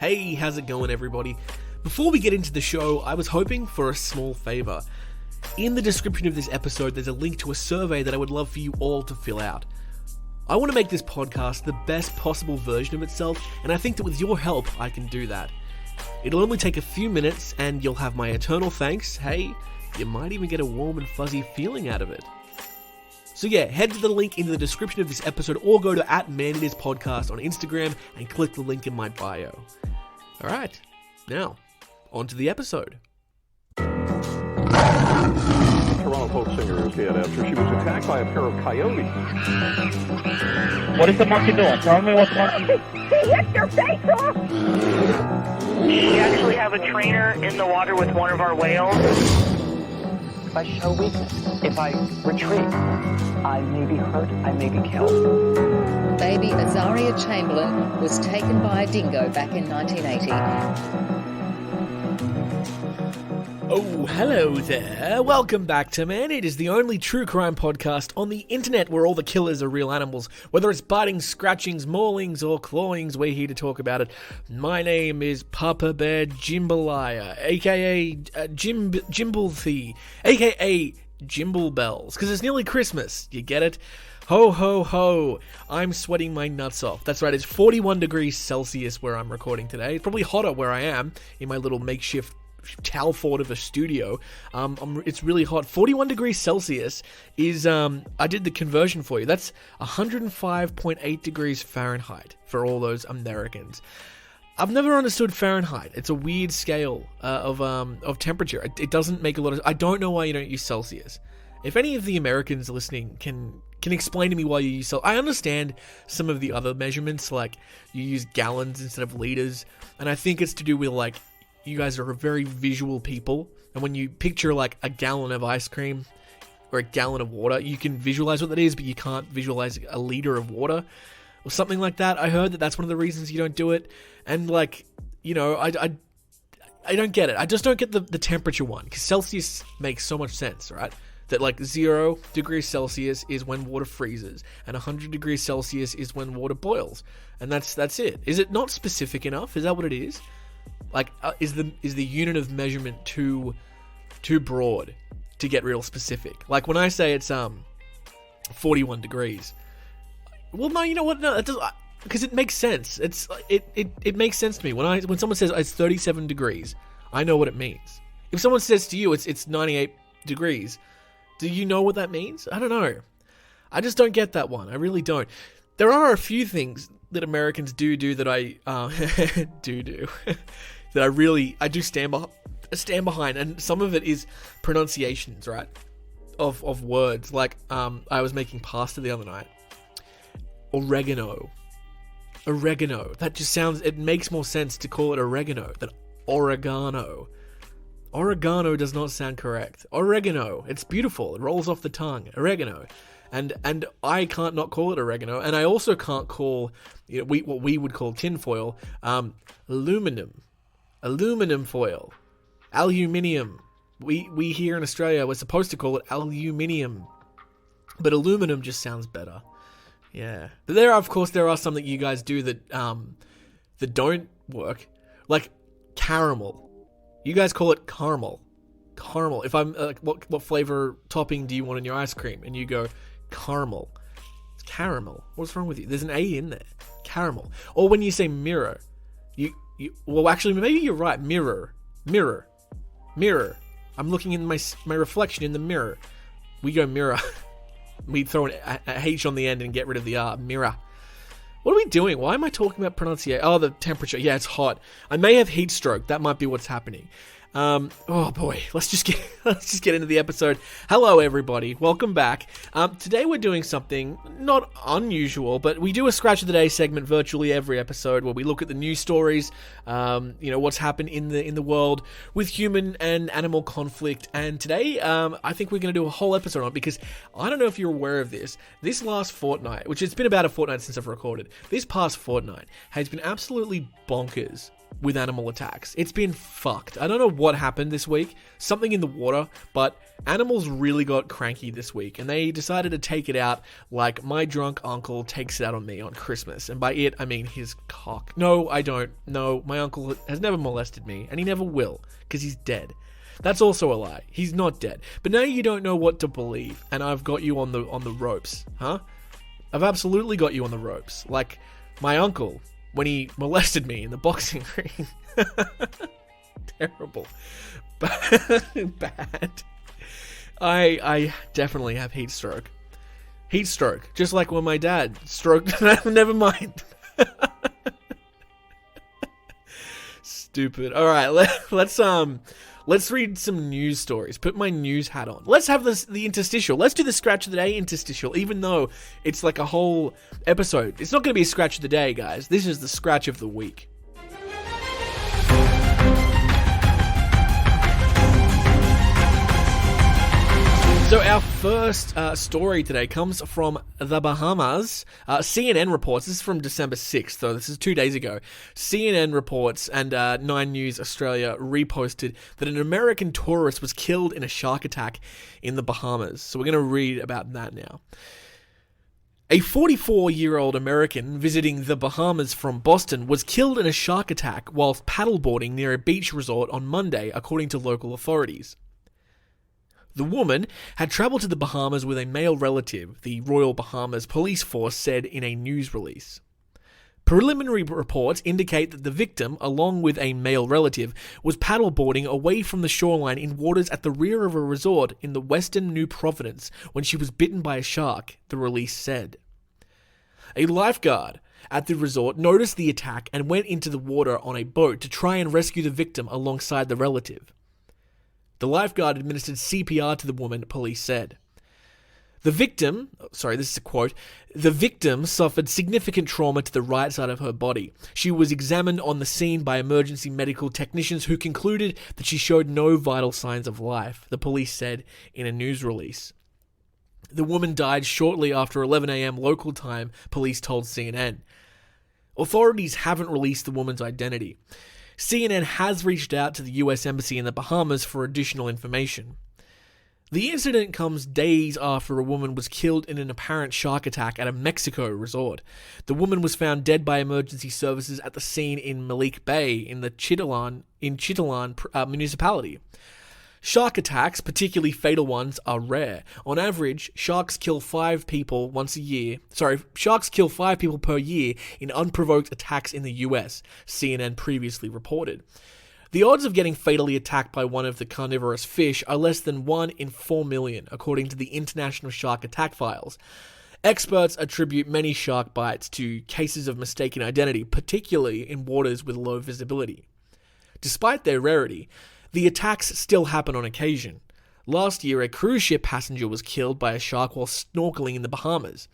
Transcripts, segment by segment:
Hey, how's it going, everybody? Before we get into the show, I was hoping for a small favor. In the description of this episode, there's a link to a survey that I would love for you all to fill out. I want to make this podcast the best possible version of itself, and I think that with your help, I can do that. It'll only take a few minutes, and you'll have my eternal thanks. Hey, you might even get a warm and fuzzy feeling out of it. So yeah, head to the link in the description of this episode, or go to @ManItIsPodcast on Instagram and click the link in my bio. Alright, now, on to the episode. Toronto folk singer is dead after she was attacked by a pair of coyotes. What is the monkey doing? Tell me what the monkey... He hit your face off! We actually have a trainer in the water with one of our whales. If I show weakness, if I retreat, I may be hurt, I may be killed. Baby Azaria Chamberlain was taken by a dingo back in 1980. Oh, hello there. Welcome back to Man. It is the only true crime podcast on the internet where all the killers are real animals. Whether it's biting, scratchings, maulings, or clawings, we're here to talk about it. My name is Papa Bear Jimbalaya, aka Jimblethee, aka Jimble Bells, because it's nearly Christmas. You get it? Ho, ho, ho. I'm sweating my nuts off. That's right, it's 41 degrees Celsius where I'm recording today. It's probably hotter where I am in my little makeshift towel fort of a studio. It's really hot. 41 degrees Celsius is, I did the conversion for you. That's 105.8 degrees Fahrenheit for all those Americans. I've never understood Fahrenheit. It's a weird scale of temperature. It doesn't make a lot of... I don't know why you don't use Celsius. If any of the Americans listening can explain to me why you use Celsius. I understand some of the other measurements, like you use gallons instead of liters, and I think it's to do with, like, you guys are a very visual people, and when you picture like a gallon of ice cream or a gallon of water, you can visualize what that is, but you can't visualize a liter of water or something like that. I heard that that's one of the reasons you don't do it, and like, you know, I don't get it. I just don't get the temperature one, because Celsius makes so much sense, right? That like 0 degrees Celsius is when water freezes, and 100 degrees Celsius is when water boils, and that's it. Is it not specific enough? Is that what it is? Like, is the unit of measurement too broad to get real specific? Like when I say it's 41 degrees, well, no, you know what? No, that does, because it makes sense. It makes sense to me when someone says it's 37 degrees. I know what it means. If someone says to you it's 98 degrees, do you know what that means? I don't know. I just don't get that one. I really don't. There are a few things that Americans do that I do that I do stand behind, and some of it is pronunciations, right, of words. Like I was making pasta the other night. Oregano. That just sounds, it makes more sense to call it oregano than oregano. Oregano does not sound correct. Oregano, it's beautiful. It rolls off the tongue. Oregano. And I can't not call it oregano, and I also can't call, you know, what we would call tinfoil, aluminum foil, aluminium. We here in Australia, we're supposed to call it aluminium, but aluminum just sounds better. Yeah, but there are some that you guys do that don't work, like caramel. You guys call it caramel. If I'm like, what flavor topping do you want in your ice cream? And you go caramel. It's caramel. What's wrong with you? There's an A in there. Caramel. Or when you say mirror, well, actually, maybe you're right. Mirror. I'm looking in my reflection in the mirror. We go mirror. We throw a H on the end and get rid of the R. Mirror. What are we doing? Why am I talking about pronunciation? Oh, the temperature. Yeah, it's hot. I may have heat stroke. That might be what's happening. Oh boy, let's just get into the episode. Hello everybody, welcome back. Today we're doing something not unusual, but we do a Scratch of the Day segment virtually every episode where we look at the news stories, what's happened in the world with human and animal conflict. And today, I think we're going to do a whole episode on it, because I don't know if you're aware of this last fortnight, which it's been about a fortnight since I've recorded, this past fortnight has been absolutely bonkers with animal attacks. It's been fucked. I don't know what happened this week. Something in the water, but animals really got cranky this week, and they decided to take it out like my drunk uncle takes it out on me on Christmas. And by it, I mean his cock. No, I don't. No, my uncle has never molested me, and he never will, because he's dead. That's also a lie. He's not dead. But now you don't know what to believe, and I've got you on the ropes, huh? I've absolutely got you on the ropes. Like my uncle, when he molested me in the boxing ring. Terrible. Bad. I definitely have heat stroke. Heat stroke. Just like when my dad stroked. Never mind. Stupid. Alright, let's read some news stories. Put my news hat on. Let's have the interstitial. Let's do the scratch of the day interstitial, even though it's like a whole episode. It's not going to be a scratch of the day, guys. This is the scratch of the week. So our first story today comes from the Bahamas. CNN reports, this is from December 6th, so this is 2 days ago. CNN reports, and 9 News Australia reposted, that an American tourist was killed in a shark attack in the Bahamas. So we're going to read about that now. A 44-year-old American visiting the Bahamas from Boston was killed in a shark attack whilst paddleboarding near a beach resort on Monday, according to local authorities. The woman had travelled to the Bahamas with a male relative, the Royal Bahamas Police Force said in a news release. Preliminary reports indicate that the victim, along with a male relative, was paddleboarding away from the shoreline in waters at the rear of a resort in the western New Providence when she was bitten by a shark, the release said. A lifeguard at the resort noticed the attack and went into the water on a boat to try and rescue the victim alongside the relative. The lifeguard administered CPR to the woman, police said. This is a quote, the victim suffered significant trauma to the right side of her body. She was examined on the scene by emergency medical technicians who concluded that she showed no vital signs of life, the police said in a news release. The woman died shortly after 11 a.m. local time, police told CNN. Authorities haven't released the woman's identity. CNN has reached out to the US Embassy in the Bahamas for additional information. The incident comes days after a woman was killed in an apparent shark attack at a Mexico resort. The woman was found dead by emergency services at the scene in Malik Bay in the Chitalan municipality. Shark attacks, particularly fatal ones, are rare. On average, sharks kill 5 people per year in unprovoked attacks in the US, CNN previously reported. The odds of getting fatally attacked by one of the carnivorous fish are less than 1 in 4 million, according to the International Shark Attack Files. Experts attribute many shark bites to cases of mistaken identity, particularly in waters with low visibility. Despite their rarity, the attacks still happen on occasion. Last year, a cruise ship passenger was killed by a shark while snorkeling in the Bahamas.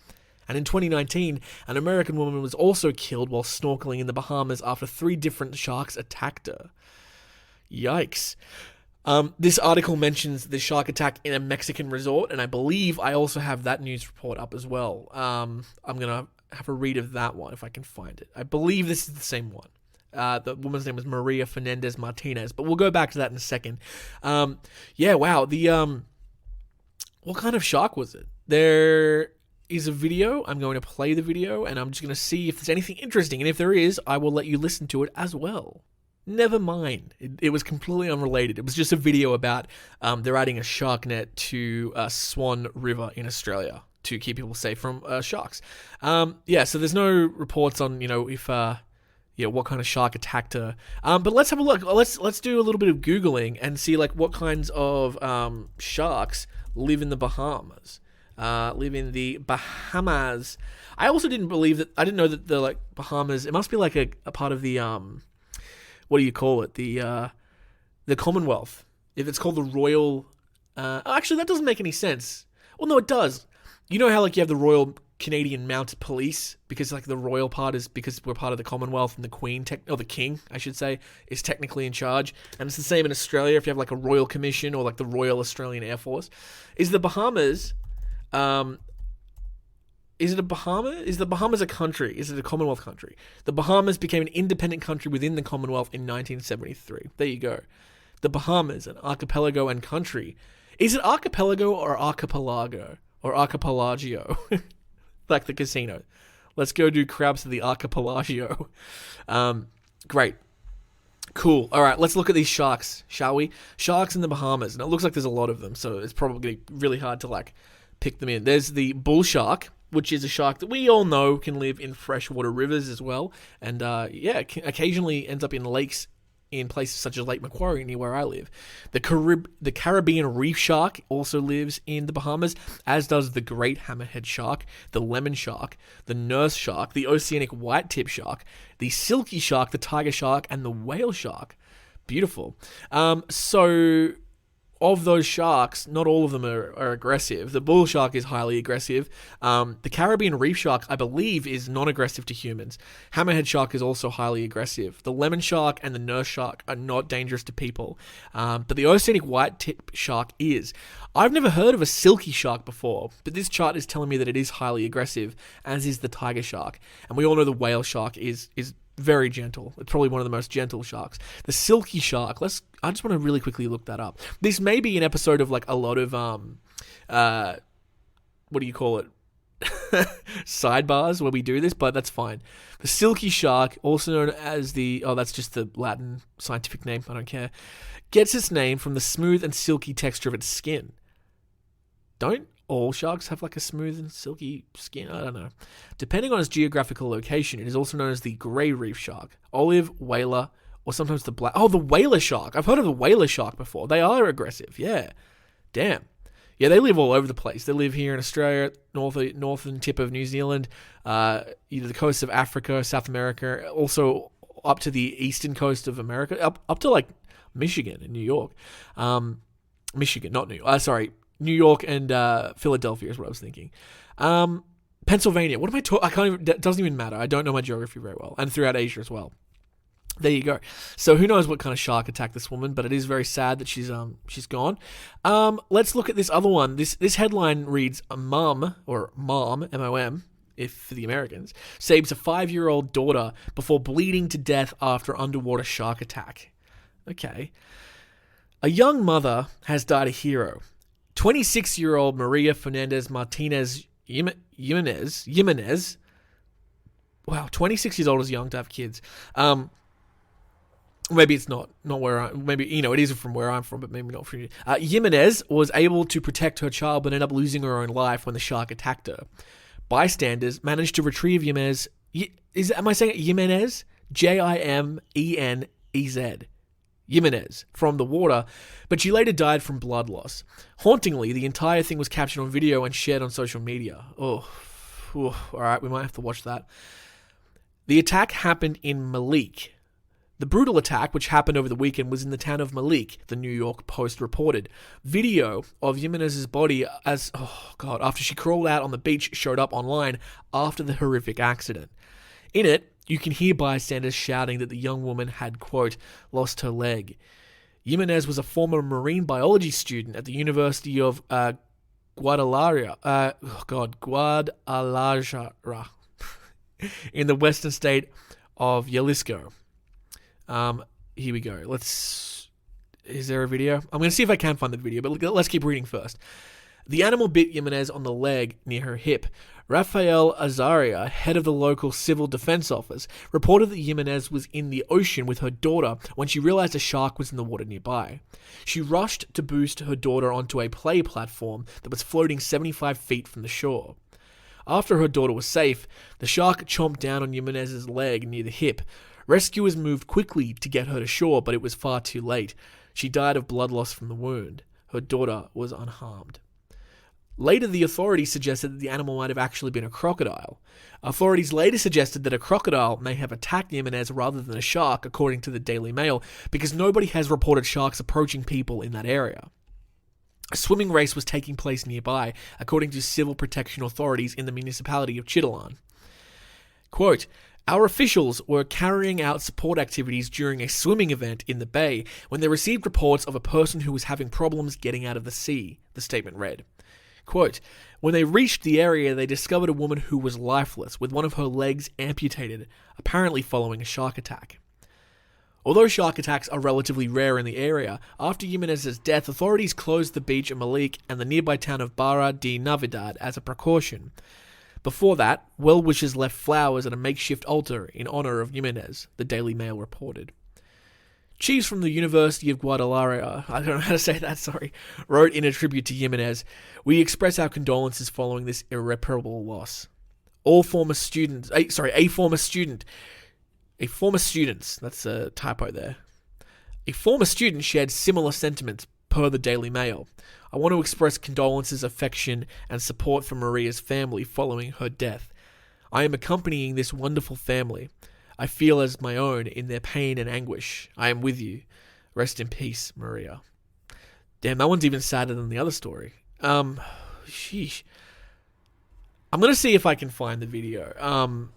And in 2019, an American woman was also killed while snorkeling in the Bahamas after 3 different sharks attacked her. Yikes. This article mentions the shark attack in a Mexican resort, and I believe I also have that news report up as well. I'm going to have a read of that one if I can find it. I believe this is the same one. The woman's name was Maria Fernandez Martinez, but we'll go back to that in a second. Yeah, wow. What kind of shark was it? There is a video. I'm going to play the video, and I'm just going to see if there's anything interesting. And if there is, I will let you listen to it as well. Never mind. It was completely unrelated. It was just a video about they're adding a shark net to Swan River in Australia to keep people safe from sharks. Yeah, so there's no reports on, if... what kind of shark attacked her. But let's have a look. Let's do a little bit of Googling and see what kinds of sharks live in the Bahamas. I also didn't know that the Bahamas, it must be like a part of the what do you call it? The Commonwealth. If it's called the Royal actually that doesn't make any sense. Well, no, it does. You know how you have the Royal Canadian Mounted Police, because the royal part is because we're part of the Commonwealth, and the Queen, the King, I should say, is technically in charge. And it's the same in Australia if you have a Royal Commission or the Royal Australian Air Force. Is the Bahamas, Is it a Bahama? Is the Bahamas a country? Is it a Commonwealth country? The Bahamas became an independent country within the Commonwealth in 1973. There you go. The Bahamas, an archipelago and country. Is it archipelago or archipelago? Or archipelagio? Like the casino. Let's go do crabs at the archipelagio. Great. Cool. All right, let's look at these sharks, shall we? Sharks in the Bahamas. And it looks like there's a lot of them, so it's probably really hard to, like, pick them in. There's the bull shark, which is a shark that we all know can live in freshwater rivers as well. And, occasionally ends up in lakes in places such as Lake Macquarie, near where I live. The Caribbean reef shark also lives in the Bahamas, as does the great hammerhead shark, the lemon shark, the nurse shark, the oceanic white-tip shark, the silky shark, the tiger shark, and the whale shark. Beautiful. So of those sharks, not all of them are aggressive. The bull shark is highly aggressive. The Caribbean reef shark, I believe, is non-aggressive to humans. Hammerhead shark is also highly aggressive. The lemon shark and the nurse shark are not dangerous to people. But the oceanic white-tip shark is. I've never heard of a silky shark before, but this chart is telling me that it is highly aggressive, as is the tiger shark. And we all know the whale shark is very gentle. It's probably one of the most gentle sharks. The silky shark, I just want to really quickly look that up. This may be an episode of like a lot of what do you call it? Sidebars where we do this, but that's fine. The silky shark, also known as that's just the Latin scientific name, I don't care, gets its name from the smooth and silky texture of its skin. Don't all sharks have like a smooth and silky skin? I don't know. Depending on its geographical location, it is also known as the grey reef shark, olive, whaler, or sometimes the black... Oh, the whaler shark. I've heard of the whaler shark before. They are aggressive, yeah. Damn. Yeah, they live all over the place. They live here in Australia, northern tip of New Zealand, either the coast of Africa, South America, also up to the eastern coast of America, up to like Michigan and New York. Michigan, not New York. Sorry, New York and Philadelphia is what I was thinking. Pennsylvania. What am I talking? I can't even. It doesn't even matter. I don't know my geography very well, and throughout Asia as well. There you go. So who knows what kind of shark attacked this woman, but it is very sad that she's gone. Let's look at this other one. This headline reads: a mom, M-O-M, if for the Americans, saves a 5-year-old daughter before bleeding to death after underwater shark attack. Okay. A young mother has died a hero. 26-year-old Maria Fernandez Martinez Jimenez. Wow, 26 years old is young to have kids. Maybe it's not where maybe, it is from where I'm from, but maybe not from you. Jimenez was able to protect her child, but ended up losing her own life when the shark attacked her. Bystanders managed to retrieve Jimenez. Am I saying it Jimenez? Jimenez. Jimenez from the water, but she later died from blood loss. Hauntingly, the entire thing was captured on video and shared on social media. All right, we might have to watch that. The attack happened in Malik. The brutal attack, which happened over the weekend, was in the town of Malik, the New York Post reported. Video of Jimenez's body after she crawled out on the beach showed up online after the horrific accident. In it, you can hear bystanders shouting that the young woman had, quote, lost her leg. Jimenez was a former marine biology student at the University of Guadalajara in the western state of Jalisco. Here we go. Is there a video? I'm going to see if I can find the video, but let's keep reading first. The animal bit Jimenez on the leg near her hip. Rafael Azaria, head of the local civil defense office, reported that Jimenez was in the ocean with her daughter when she realized a shark was in the water nearby. She rushed to boost her daughter onto a play platform that was floating 75 feet from the shore. After her daughter was safe, the shark chomped down on Jimenez's leg near the hip. Rescuers moved quickly to get her to shore, but it was far too late. She died of blood loss from the wound. Her daughter was unharmed. Later, the authorities suggested that the animal might have actually been a crocodile. Authorities later suggested that a crocodile may have attacked Jimenez rather than a shark, according to the Daily Mail, because nobody has reported sharks approaching people in that area. A swimming race was taking place nearby, according to civil protection authorities in the municipality of Chitalan. Quote, our officials were carrying out support activities during a swimming event in the bay when they received reports of a person who was having problems getting out of the sea, the statement read. Quote, when they reached the area, they discovered a woman who was lifeless, with one of her legs amputated, apparently following a shark attack. Although shark attacks are relatively rare in the area, after Jimenez's death, authorities closed the beach at Malik and the nearby town of Barra de Navidad as a precaution. Before that, well-wishers left flowers at a makeshift altar in honor of Jimenez, the Daily Mail reported. Chiefs from the University of Guadalajara, I don't know how to say that, sorry, wrote in a tribute to Jimenez, "We express our condolences following this irreparable loss. A former student, that's a typo there. A former student shared similar sentiments per the Daily Mail. I want to express condolences, affection, and support for Maria's family following her death. I am accompanying this wonderful family. I feel as my own in their pain and anguish. I am with you. Rest in peace, Maria." Damn, that one's even sadder than the other story. Sheesh. I'm going to see if I can find the video.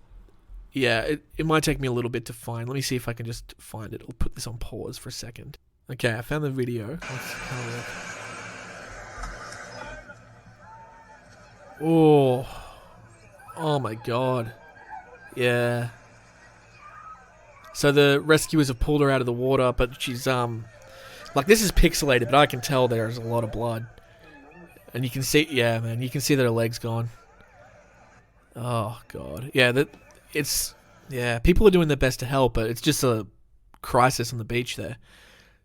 Yeah, it might take me a little bit to find. Let me see if I can just find it. I'll put this on pause for a second. Okay, I found the video. Let's have a look. Oh my god. Yeah. So the rescuers have pulled her out of the water, but she's, like, this is pixelated, but I can tell there's a lot of blood. And you can see, yeah, man, you can see that her leg's gone. Oh, God. Yeah, people are doing their best to help, but it's just a crisis on the beach there.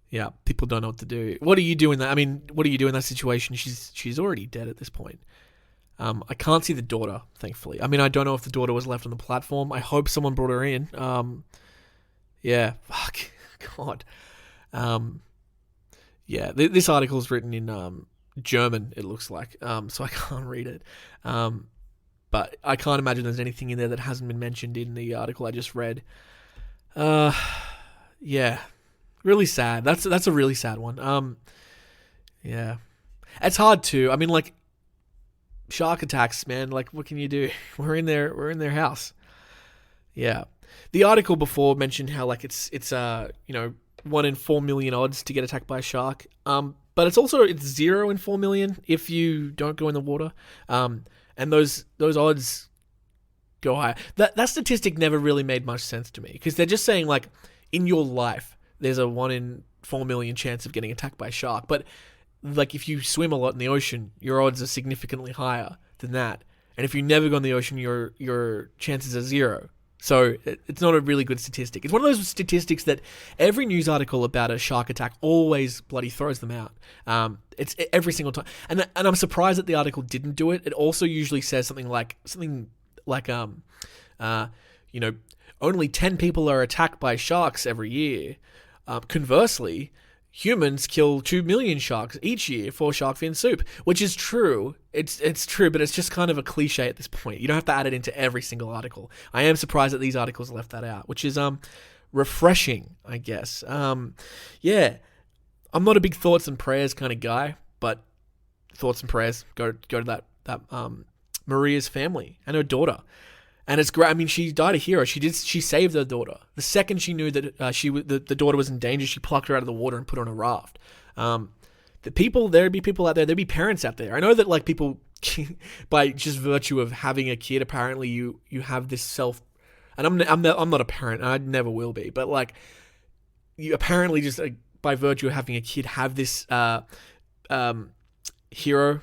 Yeah, people don't know what to do. What do you do in that? I mean, what do you do in that situation? She's already dead at this point. I can't see the daughter, thankfully. I mean, I don't know if the daughter was left on the platform. I hope someone brought her in. Yeah, fuck, God. Yeah, this article is written in German, it looks like, so I can't read it. But I can't imagine there's anything in there that hasn't been mentioned in the article I just read. Yeah, really sad. That's a really sad one. Yeah, it's hard to. I mean, like, shark attacks, man. Like, what can you do? We're in their house. Yeah. The article before mentioned how, like, it's 1 in 4 million odds to get attacked by a shark. But it's 0 in 4 million if you don't go in the water. And those odds go higher. That statistic never really made much sense to me, because they're just saying, like, in your life there's a 1 in 4 million chance of getting attacked by a shark. But, like, if you swim a lot in the ocean, your odds are significantly higher than that. And if you never go in the ocean, your chances are 0. So it's not a really good statistic. It's one of those statistics that every news article about a shark attack always bloody throws them out. It's every single time, and I'm surprised that the article didn't do it. It also usually says something like only 10 people are attacked by sharks every year. Conversely, humans kill 2 million sharks each year for shark fin soup, which is true. It's true, but it's just kind of a cliche at this point. You don't have to add it into every single article. I am surprised that these articles left that out, which is refreshing, I guess. Yeah, I'm not a big thoughts and prayers kind of guy, but thoughts and prayers go to that Maria's family and her daughter. And it's great. I mean, she died a hero. She saved her daughter. The second she knew that the daughter was in danger, she plucked her out of the water and put her on a raft. There'd be people out there. There'd be parents out there. I know that, like, people, by just virtue of having a kid, apparently you have this self. And I'm not a parent, and I never will be. But, like, you apparently just, like, by virtue of having a kid, have this hero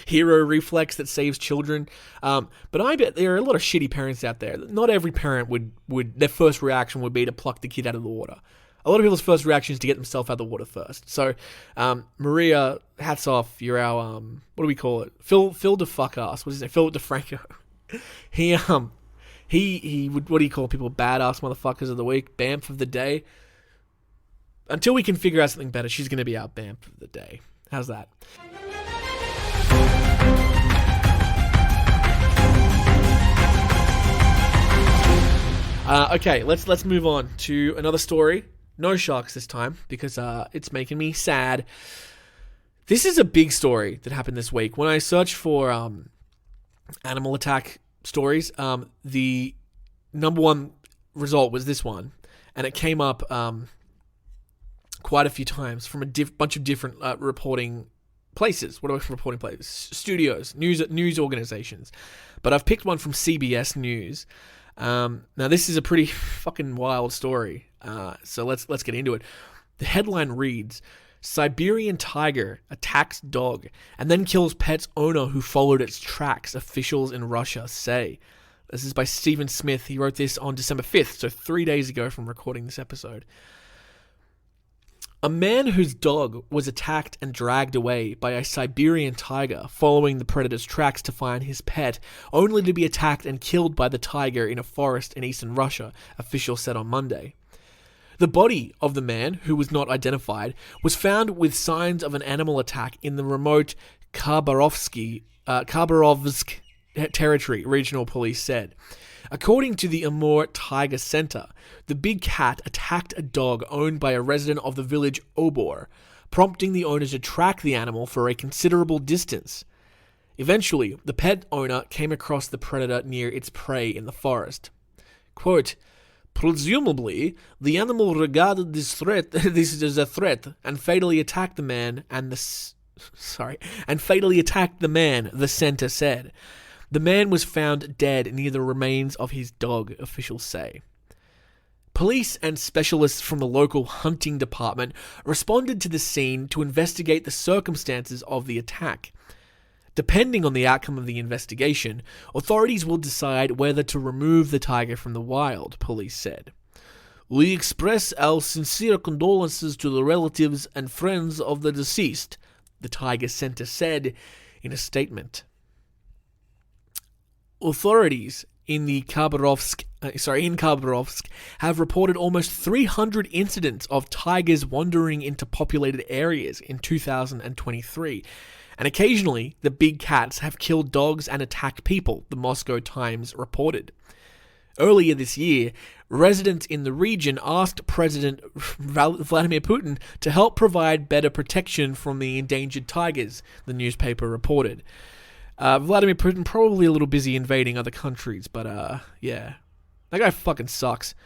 reflex that saves children. But I bet there are a lot of shitty parents out there. Not every parent would their first reaction would be to pluck the kid out of the water. A lot of people's first reaction is to get themselves out of the water first. So, Maria, hats off. You're our, what do we call it? Phil de fuck ass. What is it? Phil DeFranco. He would, what do you call people? Badass motherfuckers of the week. Bamf of the day. Until we can figure out something better, she's going to be our Bamf of the day. How's that? Okay, let's move on to another story. No sharks this time, because it's making me sad. This is a big story that happened this week. When I searched for animal attack stories, the number one result was this one, and it came up quite a few times from a bunch of different reporting places. What am I reporting places? Studios, news organizations. But I've picked one from CBS News. Now this is a pretty fucking wild story. So let's get into it. The headline reads: Siberian tiger attacks dog and then kills pet's owner who followed its tracks, officials in Russia say. This is by Stephen Smith. He wrote this on December 5th, so 3 days ago from recording this episode. A man whose dog was attacked and dragged away by a Siberian tiger following the predator's tracks to find his pet, only to be attacked and killed by the tiger in a forest in eastern Russia, officials said on Monday. The body of the man, who was not identified, was found with signs of an animal attack in the remote Khabarovsk territory, regional police said. According to the Amur Tiger Center, the big cat attacked a dog owned by a resident of the village Obor, prompting the owner to track the animal for a considerable distance. Eventually, the pet owner came across the predator near its prey in the forest. Quote, presumably, the animal regarded this as a threat and fatally attacked the man, the center said. The man was found dead near the remains of his dog, officials say. Police and specialists from the local hunting department responded to the scene to investigate the circumstances of the attack. Depending on the outcome of the investigation, authorities will decide whether to remove the tiger from the wild, police said. We express our sincere condolences to the relatives and friends of the deceased, the Tiger Center said in a statement. Authorities in Khabarovsk have reported almost 300 incidents of tigers wandering into populated areas in 2023, and occasionally the big cats have killed dogs and attacked people, the Moscow Times reported. Earlier this year, residents in the region asked President Vladimir Putin to help provide better protection from the endangered tigers, the newspaper reported. Vladimir Putin probably a little busy invading other countries, but yeah, that guy fucking sucks.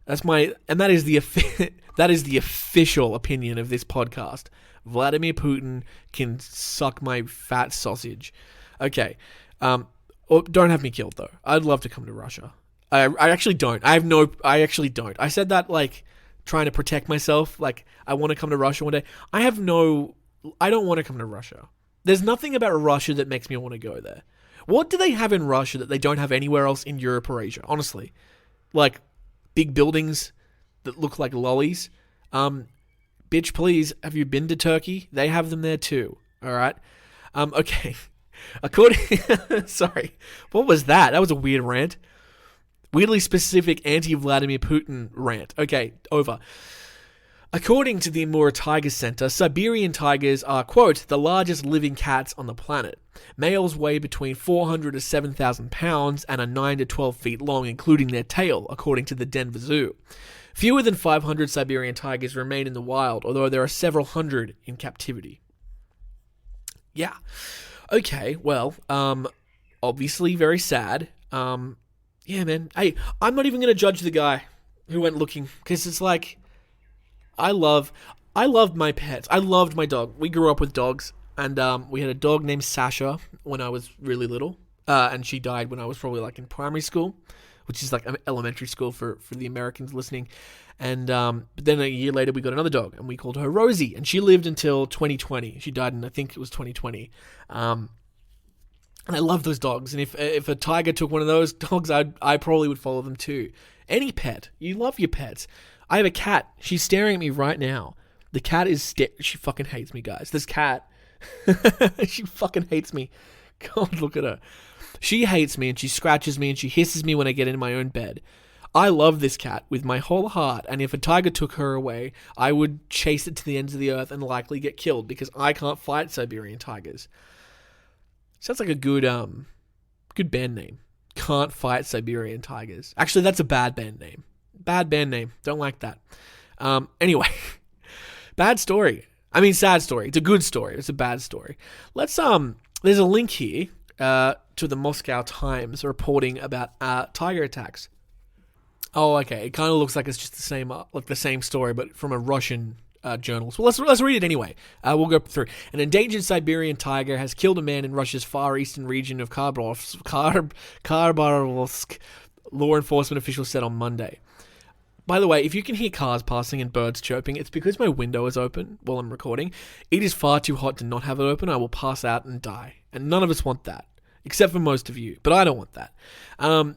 That is the official opinion of this podcast. Vladimir Putin can suck my fat sausage. Okay, don't have me killed though. I'd love to come to Russia. I actually don't. I actually don't. I said that like trying to protect myself. Like I want to come to Russia one day. I don't want to come to Russia. There's nothing about Russia that makes me want to go there. What do they have in Russia that they don't have anywhere else in Europe or Asia? Honestly. Like, big buildings that look like lollies. Bitch, please, have you been to Turkey? They have them there too. Alright? Okay. Sorry. What was that? That was a weird rant. Weirdly specific anti-Vladimir Putin rant. Okay, over. According to the Amur Tiger Center, Siberian tigers are, quote, the largest living cats on the planet. Males weigh between 400 to 7,000 pounds and are 9 to 12 feet long, including their tail, according to the Denver Zoo. Fewer than 500 Siberian tigers remain in the wild, although there are several hundred in captivity. Yeah. Okay, well, obviously very sad. Yeah, man. Hey, I'm not even going to judge the guy who went looking, because it's like... I loved my pets. I loved my dog. We grew up with dogs, and we had a dog named Sasha when I was really little, and she died when I was probably like in primary school, which is like elementary school for the Americans listening. And but then a year later we got another dog, and we called her Rosie, and she lived until 2020. She died in, I think it was 2020. And I love those dogs, and if a tiger took one of those dogs, I probably would follow them too. Any pet, you love your pets. I have a cat. She's staring at me right now. The cat is she fucking hates me, guys. This cat, she fucking hates me. God, look at her. She hates me, and she scratches me, and she hisses me when I get in my own bed. I love this cat with my whole heart, and if a tiger took her away, I would chase it to the ends of the earth and likely get killed because I can't fight Siberian tigers. Sounds like a good band name. Can't fight Siberian tigers. Actually, that's a bad band name. Bad band name. Don't like that. Anyway, bad story. I mean, sad story. It's a good story. It's a bad story. Let's there's a link here to the Moscow Times reporting about tiger attacks. Oh, okay. It kind of looks like it's just the same story, but from a Russian journals. Well, let's read it anyway. We'll go through. An endangered Siberian tiger has killed a man in Russia's far eastern region of Khabarovsk, law enforcement officials said on Monday. By the way, if you can hear cars passing and birds chirping, it's because my window is open while I'm recording. It is far too hot to not have it open. I will pass out and die. And none of us want that, except for most of you. But I don't want that. I'm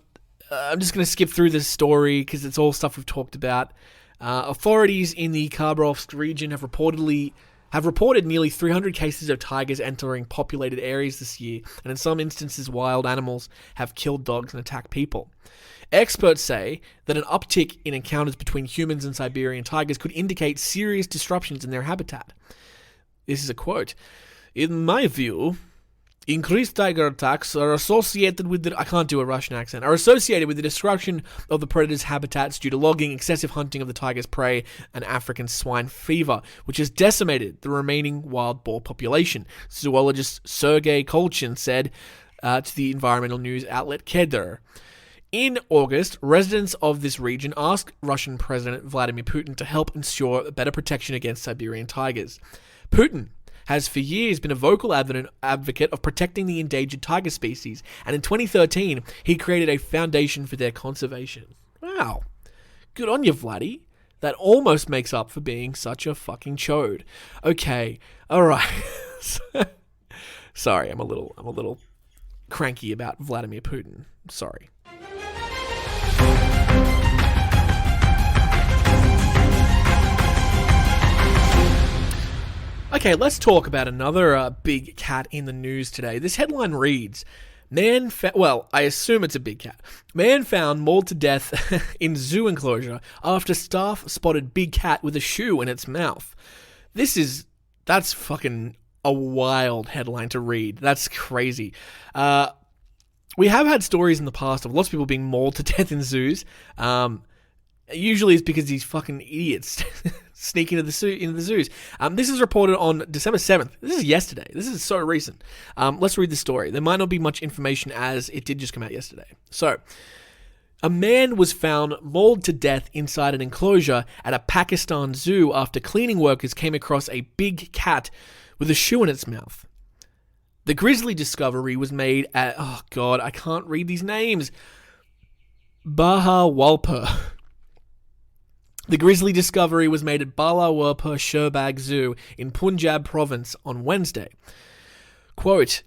just going to skip through this story because it's all stuff we've talked about. Authorities in the Khabarovsk region have reported nearly 300 cases of tigers entering populated areas this year, and in some instances wild animals have killed dogs and attacked people. Experts say that an uptick in encounters between humans and Siberian tigers could indicate serious disruptions in their habitat. This is a quote. In my view, increased tiger attacks are associated with the destruction of the predator's habitats due to logging, excessive hunting of the tiger's prey, and African swine fever, which has decimated the remaining wild boar population, zoologist Sergei Kolchin said to the environmental news outlet Kedar. In August, residents of this region asked Russian President Vladimir Putin to help ensure better protection against Siberian tigers. Putin has for years been a vocal advocate of protecting the endangered tiger species, and in 2013, he created a foundation for their conservation. Wow. Good on you, Vladdy. That almost makes up for being such a fucking chode. Okay, alright. Sorry, I'm a little cranky about Vladimir Putin. Sorry. Okay, let's talk about another big cat in the news today. This headline reads, I assume it's a big cat. Man found mauled to death in zoo enclosure after staff spotted big cat with a shoe in its mouth. That's fucking a wild headline to read. That's crazy. We have had stories in the past of lots of people being mauled to death in zoos. Usually it's because these fucking idiots sneak into the zoos. This is reported on December 7th. This is yesterday. This is so recent. Let's read the story. There might not be much information as it did just come out yesterday. So, a man was found mauled to death inside an enclosure at a Pakistan zoo after cleaning workers came across a big cat with a shoe in its mouth. The grisly discovery was made at, oh god, I can't read these names, Bahawalpur. The grisly discovery was made at Bahawalpur Sherbag Zoo in Punjab province on Wednesday. Quote,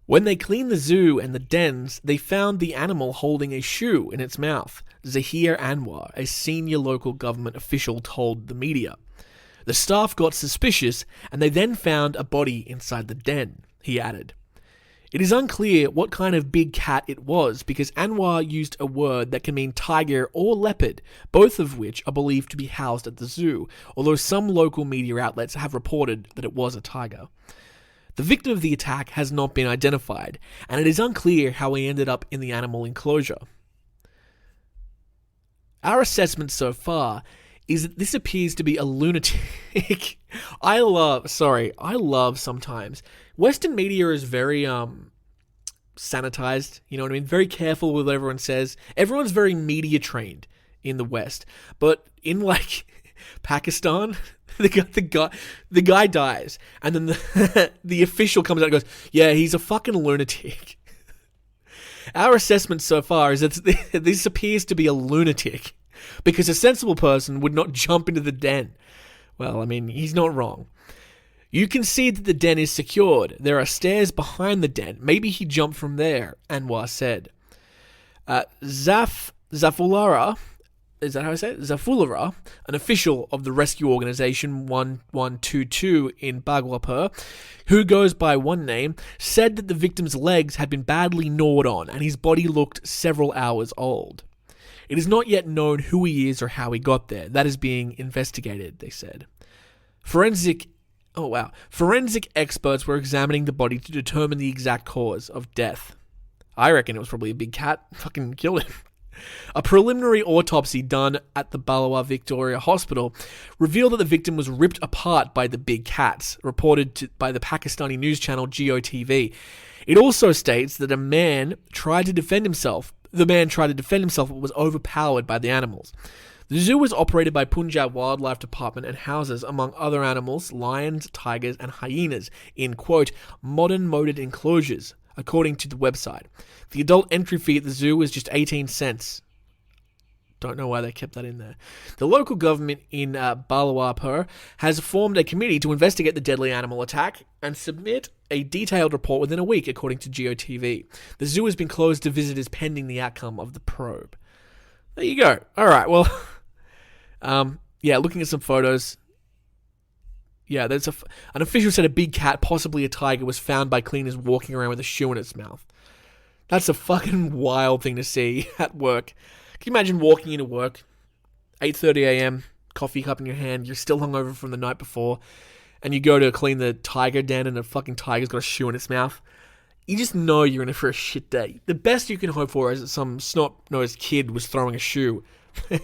when they cleaned the zoo and the dens, they found the animal holding a shoe in its mouth, Zahir Anwar, a senior local government official, told the media. The staff got suspicious and they then found a body inside the den, he added. It is unclear what kind of big cat it was because Anwar used a word that can mean tiger or leopard, both of which are believed to be housed at the zoo, although some local media outlets have reported that it was a tiger. The victim of the attack has not been identified, and it is unclear how he ended up in the animal enclosure. Our assessment so far is that this appears to be a lunatic. I love sometimes. Western media is very sanitized, you know what I mean? Very careful with what everyone says. Everyone's very media trained in the West. But in like Pakistan, the guy dies, and then the official comes out and goes, yeah, he's a fucking lunatic. Our assessment so far is that this appears to be a lunatic, because a sensible person would not jump into the den. Well, I mean, he's not wrong. You can see that the den is secured. There are stairs behind the den. Maybe he jumped from there, Anwar said. Zafulara, is that how I say it? Zafulara, an official of the rescue organization 1122 in Bhagwalpur, who goes by one name, said that the victim's legs had been badly gnawed on and his body looked several hours old. It is not yet known who he is or how he got there. That is being investigated, they said. Forensic experts were examining the body to determine the exact cause of death. I reckon it was probably a big cat fucking killed him. A preliminary autopsy done at the Balawa Victoria Hospital revealed that the victim was ripped apart by the big cats, reported by the Pakistani news channel GOTV. It also states that the man tried to defend himself but was overpowered by the animals. The zoo was operated by Punjab Wildlife Department and houses, among other animals, lions, tigers, and hyenas in, quote, modern moded enclosures, according to the website. The adult entry fee at the zoo is just 18 cents. Don't know why they kept that in there. The local government in Balawapur has formed a committee to investigate the deadly animal attack and submit a detailed report within a week, according to GeoTV. The zoo has been closed to visitors pending the outcome of the probe. There you go. All right, well, yeah, looking at some photos. Yeah, there's an official said a big cat, possibly a tiger, was found by cleaners walking around with a shoe in its mouth. That's a fucking wild thing to see at work. Can you imagine walking into work, 8:30 a.m., coffee cup in your hand, you're still hungover from the night before, and you go to clean the tiger den and the fucking tiger's got a shoe in its mouth? You just know you're in it for a shit day. The best you can hope for is that some snot-nosed kid was throwing a shoe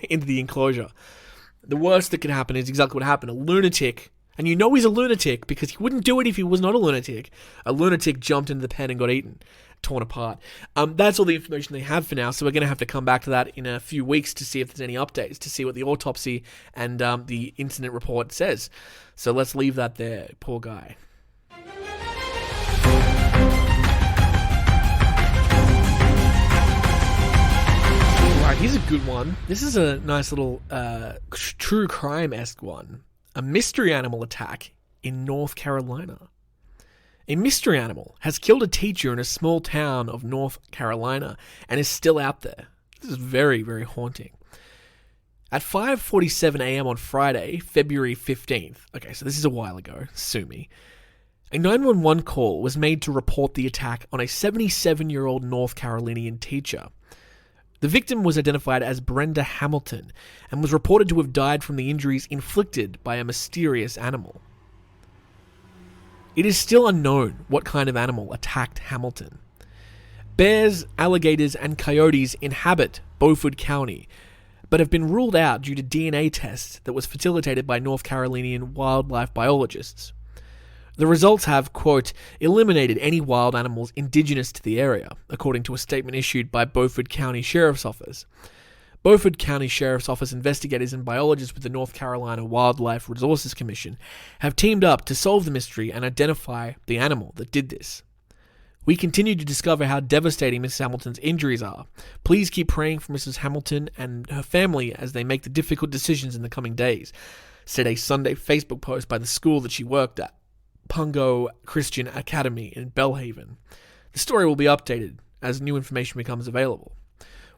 into the enclosure. The worst that could happen is exactly what happened. A lunatic, and you know he's a lunatic because he wouldn't do it if he was not a lunatic. A lunatic jumped into the pen and got eaten. Torn apart. That's all the information they have for now, so we're going to have to come back to that in a few weeks to see if there's any updates, to see what the autopsy and the incident report says. So let's leave that there. Poor guy. Alright, here's a good one. This is a nice little true crime-esque one. A mystery animal attack in North Carolina. A mystery animal has killed a teacher in a small town of North Carolina and is still out there. This is very, very haunting. At 5:47 a.m. on Friday, February 15th, okay, so this is a while ago, sue me, a 911 call was made to report the attack on a 77-year-old North Carolinian teacher. The victim was identified as Brenda Hamilton and was reported to have died from the injuries inflicted by a mysterious animal. It is still unknown what kind of animal attacked Hamilton. Bears, alligators, and coyotes inhabit Beaufort County, but have been ruled out due to DNA tests that was facilitated by North Carolinian wildlife biologists. The results have, quote, eliminated any wild animals indigenous to the area, according to a statement issued by Beaufort County Sheriff's Office. Beaufort County Sheriff's Office investigators and biologists with the North Carolina Wildlife Resources Commission have teamed up to solve the mystery and identify the animal that did this. We continue to discover how devastating Mrs. Hamilton's injuries are. Please keep praying for Mrs. Hamilton and her family as they make the difficult decisions in the coming days, said a Sunday Facebook post by the school that she worked at, Pungo Christian Academy in Belhaven. The story will be updated as new information becomes available.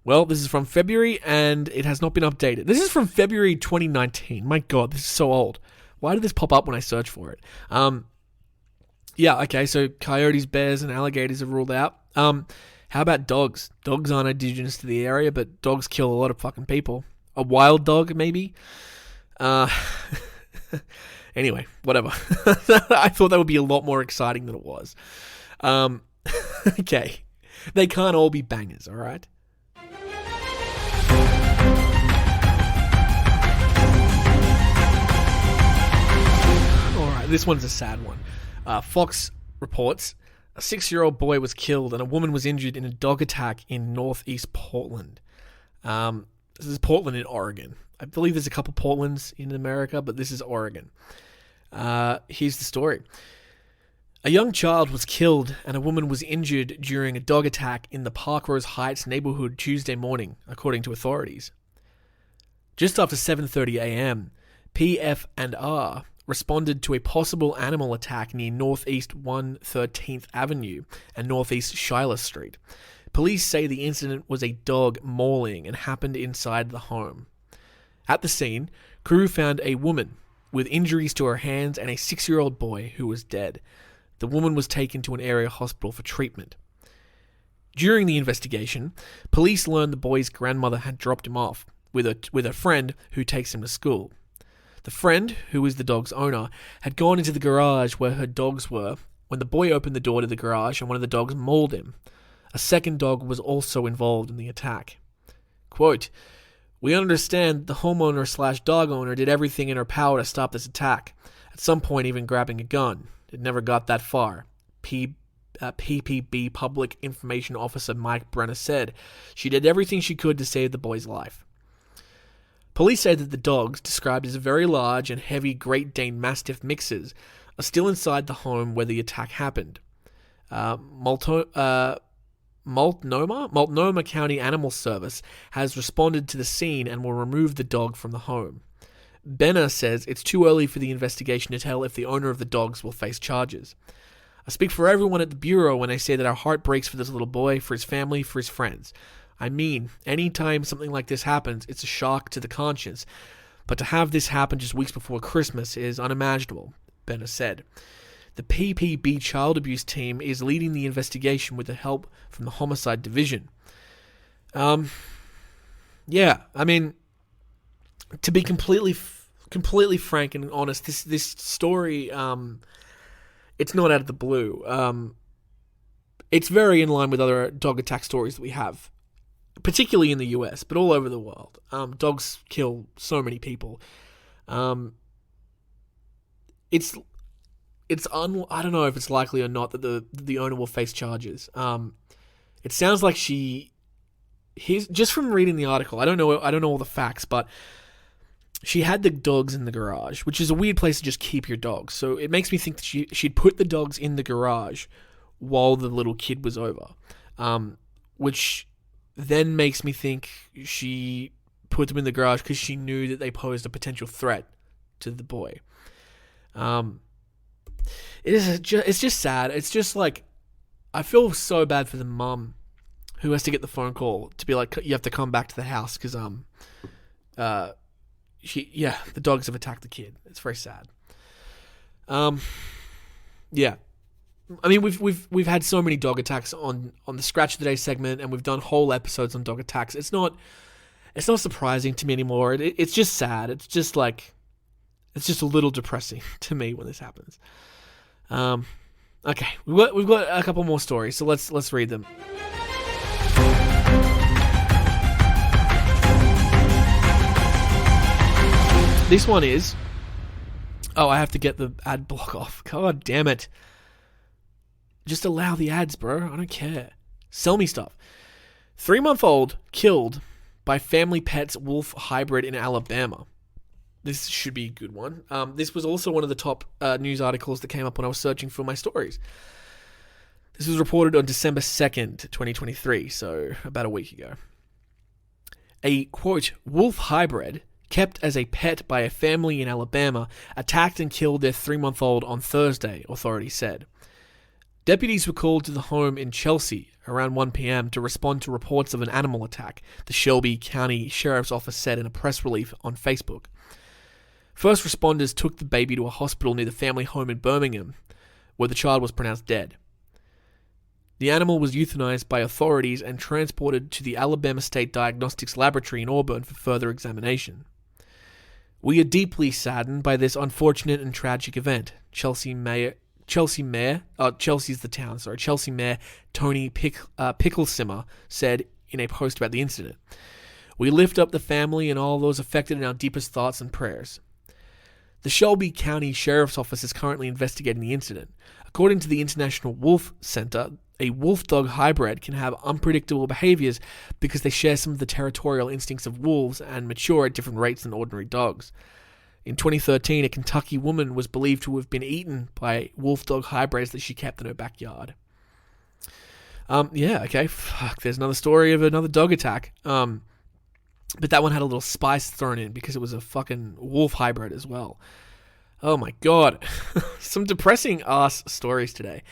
Well, this is from February, and it has not been updated. This is from February 2019. My God, this is so old. Why did this pop up when I search for it? Yeah, okay, so coyotes, bears, and alligators are ruled out. How about dogs? Dogs aren't indigenous to the area, but dogs kill a lot of fucking people. A wild dog, maybe? Anyway, whatever. I thought that would be a lot more exciting than it was. Okay. They can't all be bangers, alright? This one's a sad one. Fox reports a 6-year-old boy was killed and a woman was injured in a dog attack in northeast Portland. This is Portland in Oregon. I believe there's a couple Portlands in America, but this is Oregon. Here's the story. A young child was killed and a woman was injured during a dog attack in the Parkrose Heights neighborhood Tuesday morning, according to authorities. Just after 7:30 a.m., PF&R responded to a possible animal attack near Northeast 113th Avenue and Northeast Schuyler Street. Police say the incident was a dog mauling and happened inside the home. At the scene, crew found a woman with injuries to her hands and a 6-year-old boy who was dead. The woman was taken to an area hospital for treatment. During the investigation, police learned the boy's grandmother had dropped him off with a friend who takes him to school. The friend, who is the dog's owner, had gone into the garage where her dogs were when the boy opened the door to the garage and one of the dogs mauled him. A second dog was also involved in the attack. Quote, "We understand the homeowner/dog owner did everything in her power to stop this attack, at some point even grabbing a gun. It never got that far," PPB Public Information Officer Mike Brenner said. "She did everything she could to save the boy's life." Police say that the dogs, described as very large and heavy Great Dane Mastiff mixes, are still inside the home where the attack happened. Multnomah County Animal Service has responded to the scene and will remove the dog from the home. Benner says it's too early for the investigation to tell if the owner of the dogs will face charges. I speak for everyone at the Bureau when I say that our heart breaks for this little boy, for his family, for his friends. I mean, anytime something like this happens, it's a shock to the conscience. But to have this happen just weeks before Christmas is unimaginable, Benner said. The PPB child abuse team is leading the investigation with the help from the homicide division. Yeah, I mean, to be completely frank and honest, this story, it's not out of the blue. It's very in line with other dog attack stories that we have, particularly in the US, but all over the world. Dogs kill so many people. I don't know if it's likely or not that the owner will face charges. It sounds like just from reading the article, I don't know all the facts, but she had the dogs in the garage, which is a weird place to just keep your dogs. So it makes me think that she'd put the dogs in the garage while the little kid was over, which then makes me think she put them in the garage because she knew that they posed a potential threat to the boy. It's just sad. It's just like, I feel so bad for the mum who has to get the phone call to be like, you have to come back to the house because the dogs have attacked the kid. It's very sad. Yeah. I mean, we've had so many dog attacks on the Scratch of the Day segment, and we've done whole episodes on dog attacks. It's not surprising to me anymore. It's just sad. It's just a little depressing to me when this happens. Okay, we've got a couple more stories, so let's read them. This one is... Oh, I have to get the ad block off. God damn it. Just allow the ads, bro. I don't care. Sell me stuff. 3-month-old killed by family pet's wolf hybrid in Alabama. This should be a good one. This was also one of the top news articles that came up when I was searching for my stories. This was reported on December 2nd, 2023, so about a week ago. A, quote, wolf hybrid kept as a pet by a family in Alabama attacked and killed their 3-month-old on Thursday, authorities said. Deputies were called to the home in Chelsea around 1 p.m. to respond to reports of an animal attack, the Shelby County Sheriff's Office said in a press release on Facebook. First responders took the baby to a hospital near the family home in Birmingham, where the child was pronounced dead. The animal was euthanized by authorities and transported to the Alabama State Diagnostics Laboratory in Auburn for further examination. We are deeply saddened by this unfortunate and tragic event, Chelsea Mayor Tony Picklesimmer said in a post about the incident. We lift up the family and all those affected in our deepest thoughts and prayers. The Shelby County Sheriff's Office is currently investigating the incident. According to the International Wolf Center, a wolf-dog hybrid can have unpredictable behaviors because they share some of the territorial instincts of wolves and mature at different rates than ordinary dogs. In 2013, a Kentucky woman was believed to have been eaten by wolf-dog hybrids that she kept in her backyard. There's another story of another dog attack. But that one had a little spice thrown in because it was a fucking wolf hybrid as well. Oh my god. Some depressing ass stories today.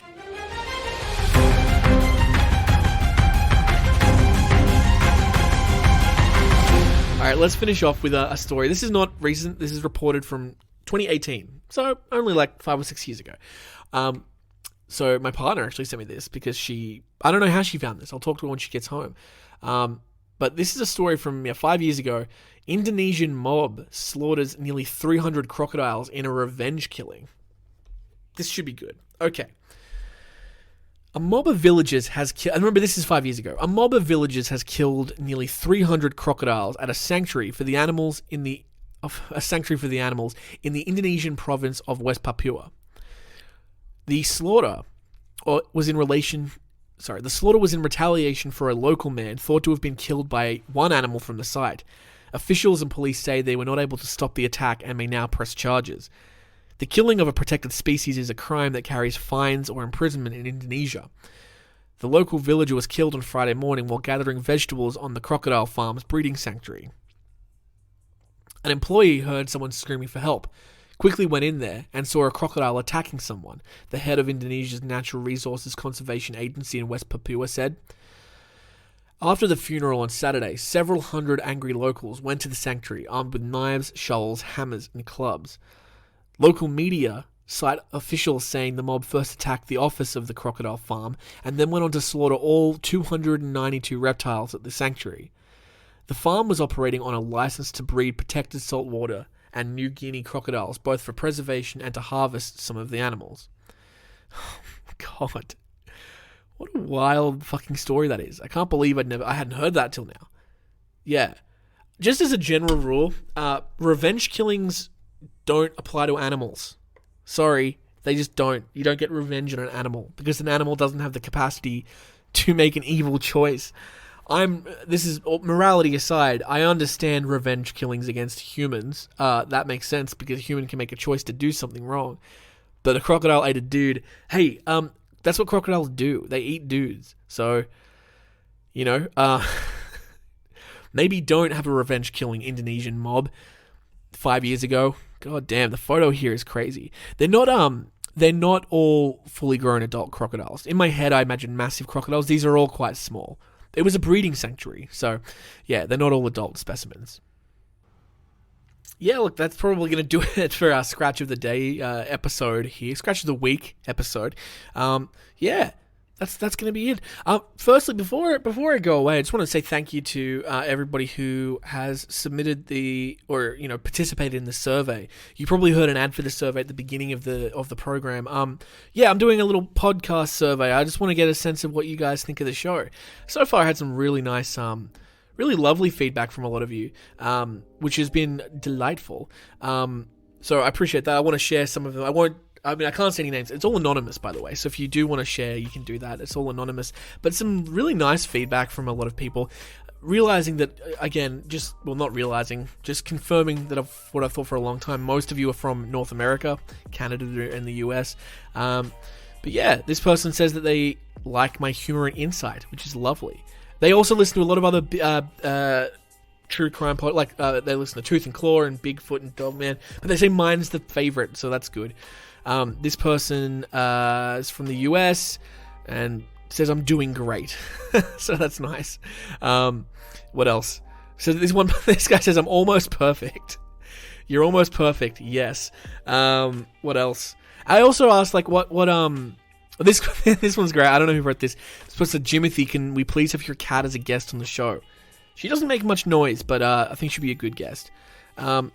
Alright, let's finish off with a story. This is not recent. This is reported from 2018. So, only like 5 or 6 years ago. So, my partner actually sent me this because I don't know how she found this. I'll talk to her when she gets home. But this is a story from 5 years ago. Indonesian mob slaughters nearly 300 crocodiles in a revenge killing. This should be good. Okay. A mob of villagers has killed... And remember, this is 5 years ago. A mob of villagers has killed nearly 300 crocodiles at a sanctuary for the animals in the Indonesian province of West Papua. The slaughter was in retaliation for a local man thought to have been killed by one animal from the site. Officials and police say they were not able to stop the attack and may now press charges. The killing of a protected species is a crime that carries fines or imprisonment in Indonesia. The local villager was killed on Friday morning while gathering vegetables on the crocodile farm's breeding sanctuary. An employee heard someone screaming for help, quickly went in there and saw a crocodile attacking someone, the head of Indonesia's Natural Resources Conservation Agency in West Papua said. After the funeral on Saturday, several hundred angry locals went to the sanctuary armed with knives, shovels, hammers, and clubs. Local media cite officials saying the mob first attacked the office of the crocodile farm and then went on to slaughter all 292 reptiles at the sanctuary. The farm was operating on a license to breed protected saltwater and New Guinea crocodiles, both for preservation and to harvest some of the animals. Oh my God. What a wild fucking story that is. I can't believe I hadn't heard that till now. Yeah. Just as a general rule, revenge killings don't apply to animals. Sorry, they just don't. You don't get revenge on an animal because an animal doesn't have the capacity to make an evil choice. This is morality aside. I understand revenge killings against humans. That makes sense because a human can make a choice to do something wrong. But a crocodile ate a dude. Hey, that's what crocodiles do. They eat dudes. So, maybe don't have a revenge killing Indonesian mob 5 years ago. God damn, the photo here is crazy. They're not all fully grown adult crocodiles. In my head, I imagine massive crocodiles. These are all quite small. It was a breeding sanctuary, so yeah, they're not all adult specimens. Yeah, look, that's probably going to do it for our Scratch of the Day episode here. Scratch of the Week episode. Yeah, that's going to be it. Firstly, before I go away, I just want to say thank you to everybody who has submitted participated in the survey. You probably heard an ad for the survey at the beginning of the program. Yeah, I'm doing a little podcast survey. I just want to get a sense of what you guys think of the show. So far, I had some really nice, really lovely feedback from a lot of you, which has been delightful. So I appreciate that. I want to share some of them. I can't say any names. It's all anonymous, by the way. So if you do want to share, you can do that. It's all anonymous. But some really nice feedback from a lot of people. Realizing that, again, just confirming that what I've thought for a long time. Most of you are from North America, Canada, and the US. But yeah, this person says that they like my humor and insight, which is lovely. They also listen to a lot of other true crime they listen to Tooth and Claw and Bigfoot and Dogman, but they say mine's the favorite, so that's good. This person is from the US and says I'm doing great, so that's nice. What else? So this guy says I'm almost perfect. You're almost perfect. Yes. What else? I also asked this one's great. I don't know who wrote this. It's supposed to Jimothy, can we please have your cat as a guest on the show? She doesn't make much noise, but I think she'd be a good guest. The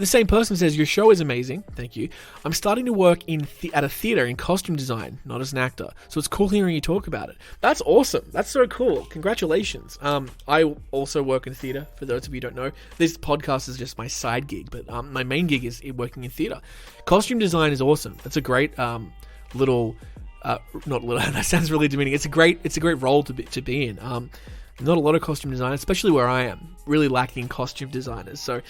same person says, your show is amazing. Thank you. I'm starting to work at a theater in costume design, not as an actor. So it's cool hearing you talk about it. That's awesome. That's so cool. Congratulations. I also work in theater, for those of you who don't know. This podcast is just my side gig, but my main gig is working in theater. Costume design is awesome. That's a great that sounds really demeaning. It's a great role to be in. Not a lot of costume designers, especially where I am, really lacking costume designers. So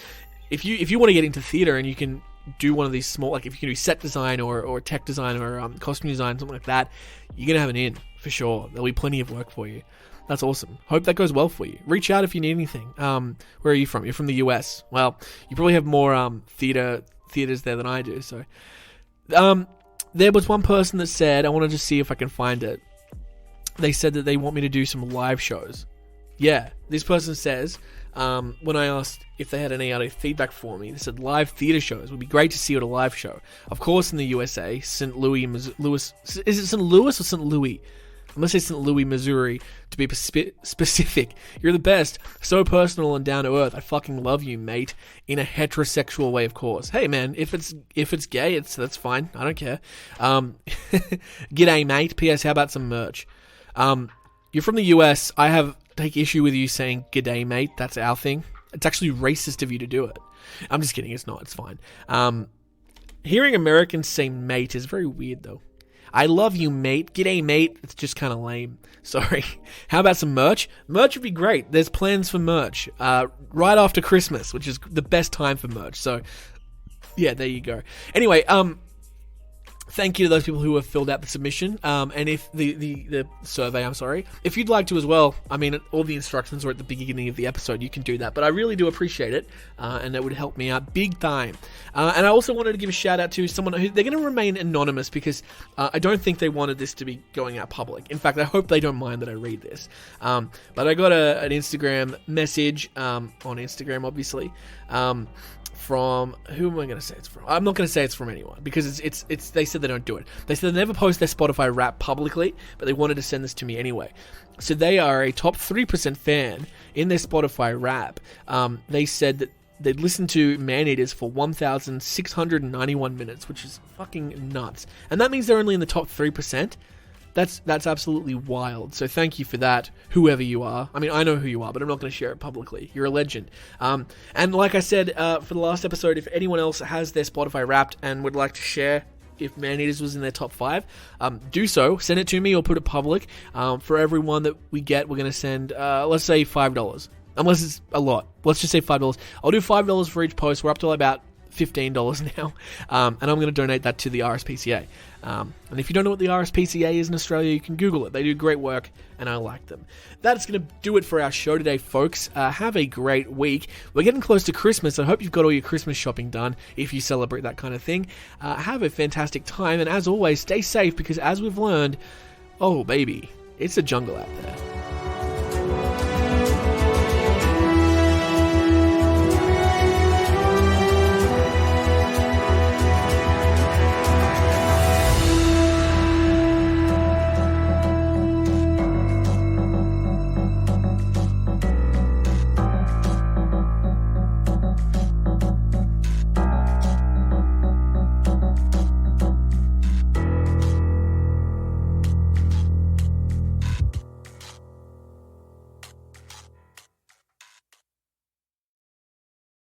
if you want to get into theater and you can do one of these small, like if you can do set design or tech design or costume design, something like that, you're going to have an in for sure. There'll be plenty of work for you. That's awesome. Hope that goes well for you. Reach out if you need anything. Where are you from? You're from the US. Well, you probably have more theaters there than I do. So there was one person that said, I want to just see if I can find it. They said that they want me to do some live shows. Yeah, this person says, when I asked if they had any other feedback for me, they said live theater shows would be great to see at a live show. Of course, in the USA, St. Louis, is it St. Louis or St. Louis? I'm going to say St. Louis, Missouri, to be specific. You're the best. So personal and down to earth. I fucking love you, mate. In a heterosexual way, of course. Hey, man, if it's gay, that's fine. I don't care. G'day, mate. P.S. How about some merch? You're from the US. I take issue with you saying g'day, mate. That's our thing. It's actually racist of you to do it. I'm just kidding. It's not. It's fine. Hearing Americans say mate is very weird, though. I love you, mate. G'day, mate. It's just kind of lame. Sorry. How about some merch? Merch would be great. There's plans for merch right after Christmas, which is the best time for merch. So, yeah, there you go. Anyway, thank you to those people who have filled out the submission, and if the survey, I'm sorry. If you'd like to as well, I mean, all the instructions are at the beginning of the episode, you can do that, but I really do appreciate it, and it would help me out big time. And I also wanted to give a shout out to someone who, they're going to remain anonymous because I don't think they wanted this to be going out public. In fact, I hope they don't mind that I read this. But I got an Instagram message, on Instagram, obviously, from, who am I going to say it's from? I'm not going to say it's from anyone, because it's they said they don't do it. They said they never post their Spotify Wrap publicly, but they wanted to send this to me anyway. So they are a top 3% fan in their Spotify Wrap. They said that they'd listened to Man-Eaters for 1,691 minutes, which is fucking nuts. And that means they're only in the top 3%. That's absolutely wild. So thank you for that, whoever you are. I mean, I know who you are, but I'm not going to share it publicly. You're a legend. And like I said for the last episode, if anyone else has their Spotify Wrapped and would like to share if Man-Eaters was in their top 5, do so. Send it to me or put it public. For everyone that we get, we're going to send, let's say, $5. Unless it's a lot. Let's just say $5. I'll do $5 for each post. We're up to about $15 now, and I'm going to donate that to the RSPCA. And if you don't know what the RSPCA is in Australia, you can Google it. They do great work, and I like them. That's going to do it for our show today, folks. Have a great week. We're getting close to Christmas. I hope you've got all your Christmas shopping done, if you celebrate that kind of thing. Have a fantastic time, and as always, stay safe, because as we've learned, oh baby, it's a jungle out there.